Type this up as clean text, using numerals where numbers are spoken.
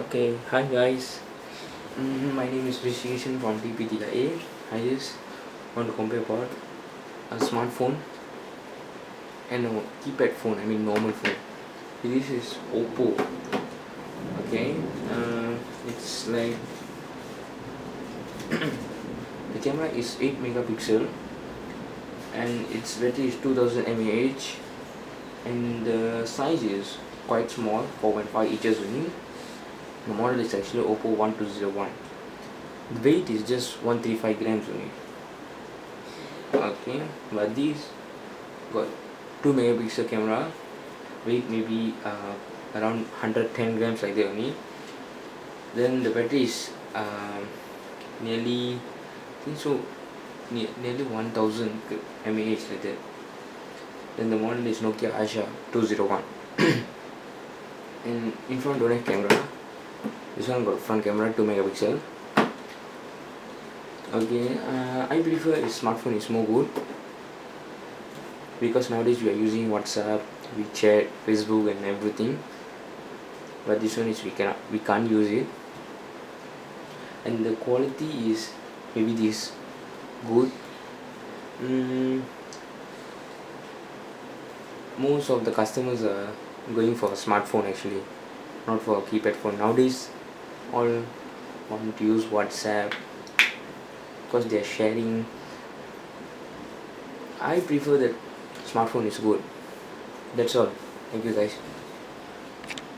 Okay, hi guys. My name is Rishikesh from TPT. I just want to compare about a smartphone and a keypad phone. I mean normal phone. This is Oppo. Okay, it's like the camera is 8 megapixel and its battery is 2000 mAh and the size is quite small, 4.5 inches only. The model is actually Oppo 1201. The weight is just 135 grams only. Okay, but these got 2 megapixel camera, weight maybe around 110 grams like that only. Then the battery is nearly, I think so, nearly 1000 mAh like that. Then the model is Nokia Asha 201. And in front don't have camera. This one got front camera 2 megapixel. Okay, I prefer a smartphone is more good because nowadays we are using WhatsApp, WeChat, Facebook and everything. But this one is we can't use it. And the quality is maybe this good. Most of the customers are going for a smartphone actually, not for a keypad phone. Nowadays all want to use WhatsApp because they are sharing. I prefer that smartphone is good. That's all. Thank you guys.